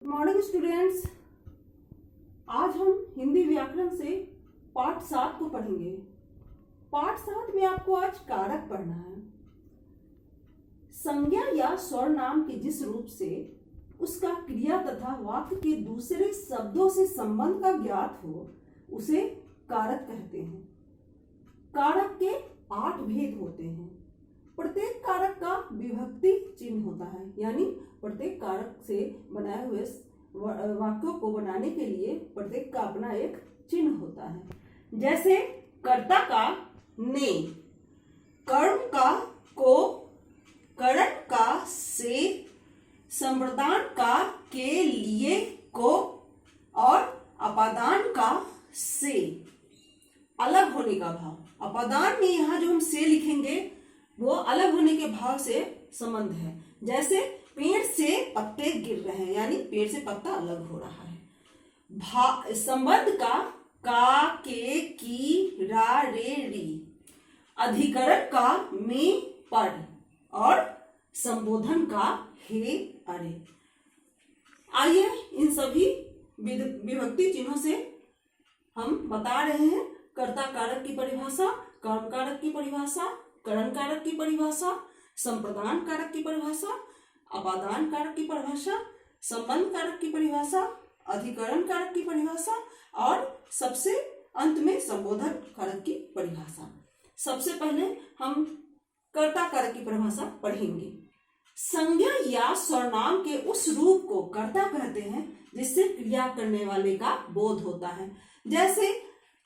Good morning students. आज हम हिंदी व्याकरण से पाठ 7 को पढ़ेंगे। पाठ 7 में आपको आज कारक पढ़ना है। संज्ञा या सर्वनाम के जिस रूप से उसका क्रिया तथा वाक्य के दूसरे शब्दों से संबंध का ज्ञात हो उसे कारक कहते हैं। कारक के 8 भेद होते हैं। प्रत्येक कारक का विभक्ति चिन्ह होता है, यानी प्रत्येक कारक से बनाए हुए वाक्यों को बनाने के लिए प्रत्येक का अपना एक चिन्ह होता है। जैसे कर्ता का ने, कर्म का को, करण का से, संप्रदान का के लिए को और अपादान का से। अलग होने का भाव, अपादान में यहाँ जो हम से लिखेंगे वो अलग होने के भाव से संबंध है। जैसे पेड़ से पत्ते गिर रहे हैं, यानी पेड़ से पत्ता अलग हो रहा है। संबंध का के की रा रे री, अधिकरण का में पर और संबोधन का हे अरे। आइए इन सभी विभक्ति चिन्हों से हम बता रहे हैं। कर्ता कारक की परिभाषा, कर्म कारक की परिभाषा, करण कारक की परिभाषा, संप्रदान कारक की परिभाषा, अपादान कारक की परिभाषा, संबंध कारक की परिभाषा, अधिकरण कारक की परिभाषा और सबसे अंत में संबोधन कारक की परिभाषा। सबसे पहले हम कर्ता कारक की परिभाषा पढ़ेंगे। संज्ञा या सर्वनाम के उस रूप को कर्ता कहते हैं जिससे क्रिया करने वाले का बोध होता है। जैसे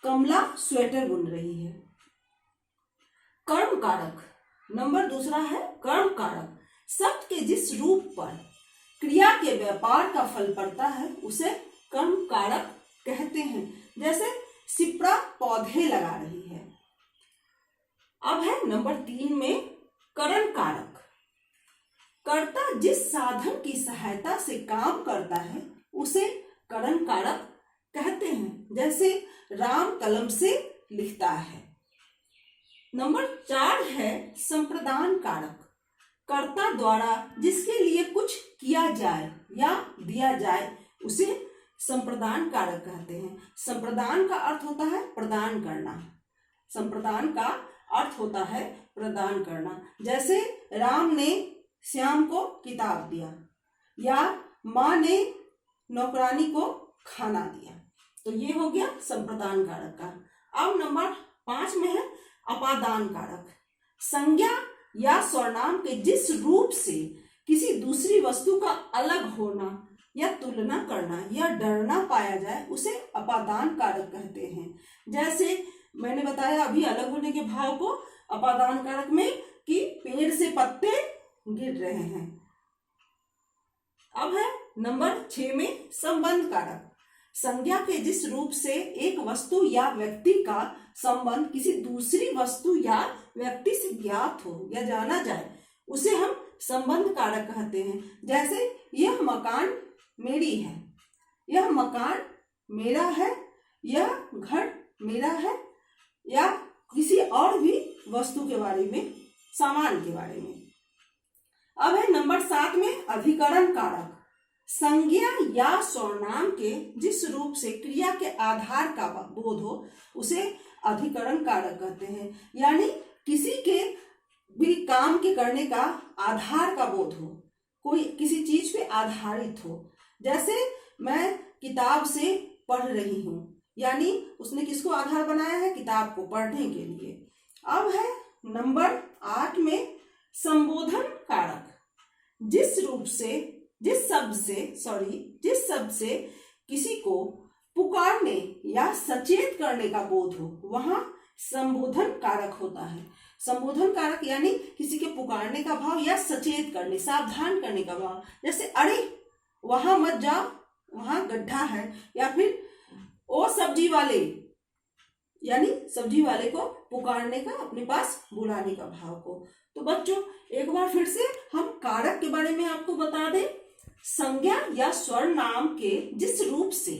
कमला स्वेटर बुन रही है। कर्म कारक नंबर दूसरा है कर्म कारक। शब्द के जिस रूप पर क्रिया के व्यापार का फल पड़ता है उसे कर्म कारक कहते हैं। जैसे सिपरा पौधे लगा रही है। अब है नंबर 3 में करण कारक। कर्ता जिस साधन की सहायता से काम करता है उसे करण कारक कहते हैं। जैसे राम कलम से लिखता है। नंबर 4 है संप्रदान कारक। कर्ता द्वारा जिसके लिए कुछ किया जाए या दिया जाए उसे संप्रदान कारक कहते हैं। संप्रदान का अर्थ होता है प्रदान करना। संप्रदान का अर्थ होता है प्रदान करना। जैसे राम ने श्याम को किताब दिया या माँ ने नौकरानी को खाना दिया। तो ये हो गया संप्रदान कारक का। अब नंबर 5 में है अपादान कारक। संज्ञा या सर्वनाम के जिस रूप से किसी दूसरी वस्तु का अलग होना या तुलना करना या डरना पाया जाए उसे अपादान कारक कहते हैं। जैसे मैंने बताया अभी अलग होने के भाव को अपादान कारक में कि पेड़ से पत्ते गिर रहे हैं। अब है नंबर 6 में संबंध कारक। संज्ञा के जिस रूप से एक वस्तु या व्यक्ति का संबंध किसी दूसरी वस्तु या व्यक्ति से ज्ञात हो या जाना जाए उसे हम संबंध कारक कहते हैं। जैसे यह मकान मेरी है, यह मकान मेरा है, यह घर मेरा है, या किसी और भी वस्तु के बारे में, सामान के बारे में। अब है नंबर 7 में अधिकरण कारक। संज्ञा या सर्वनाम के जिस रूप से क्रिया के आधार का बोध हो उसे अधिकरण कारक कहते हैं। यानी किसी के भी काम के करने का आधार का बोध हो, कोई किसी चीज पे आधारित हो। जैसे मैं किताब से पढ़ रही हूँ, यानी उसने किसको आधार बनाया है? किताब को पढ़ने के लिए। अब है नंबर 8 में संबोधन कारक। जिस शब्द से किसी को पुकारने या सचेत करने का बोध हो वहां संबोधन कारक होता है। संबोधन कारक यानी किसी के पुकारने का भाव या सचेत करने, सावधान करने का भाव। जैसे अरे वहां मत जाओ, वहां गड्ढा है, या फिर ओ सब्जी वाले, यानी सब्जी वाले को पुकारने का, अपने पास बुलाने का भाव को। तो बच्चों एक बार फिर से हम कारक के बारे में आपको बता दें। संज्ञा या सर्वनाम के जिस रूप से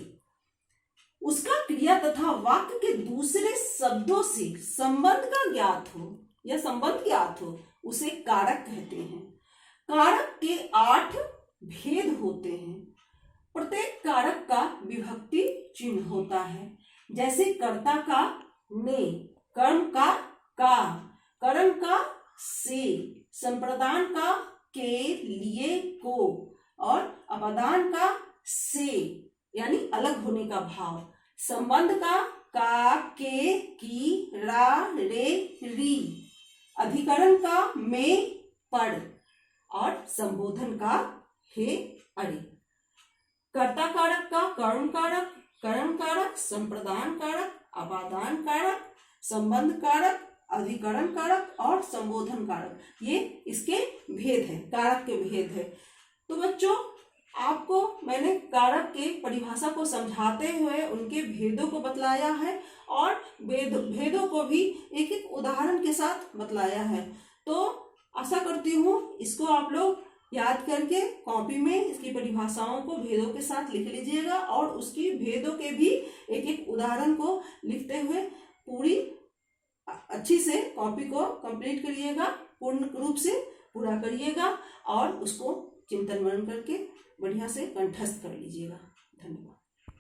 उसका क्रिया तथा वाक्य के दूसरे शब्दों से संबंध का ज्ञात हो या संबंध ज्ञात हो उसे कारक कहते हैं। कारक के 8 भेद होते हैं। प्रत्येक कारक का विभक्ति चिन्ह होता है। जैसे कर्ता का ने, कर्म का का, करण का से, संप्रदान का के लिए को और अपादान का से यानी अलग होने का भाव, संबंध का के की रा रे री, अधिकरण का में पढ़ और संबोधन का हे अरे। कर्ता कारक का कर्म कारक, करण कारक, संप्रदान कारक, अपादान कारक, संबंध कारक, अधिकरण कारक और संबोधन कारक, ये इसके भेद है, कारक के भेद है। तो बच्चों, आपको मैंने कारक के परिभाषा को समझाते हुए उनके भेदों को बतलाया है और भेदों को भी एक एक उदाहरण के साथ बतलाया है। तो आशा करती हूँ इसको आप लोग याद करके कॉपी में इसकी परिभाषाओं को भेदों के साथ लिख लीजिएगा और उसकी भेदों के भी एक एक उदाहरण को लिखते हुए पूरी अच्छी से कॉपी को कंप्लीट करिएगा, पूर्ण रूप से पूरा करिएगा और उसको चिंतन मनन करके बढ़िया से कंठस्थ कर लीजिएगा। धन्यवाद।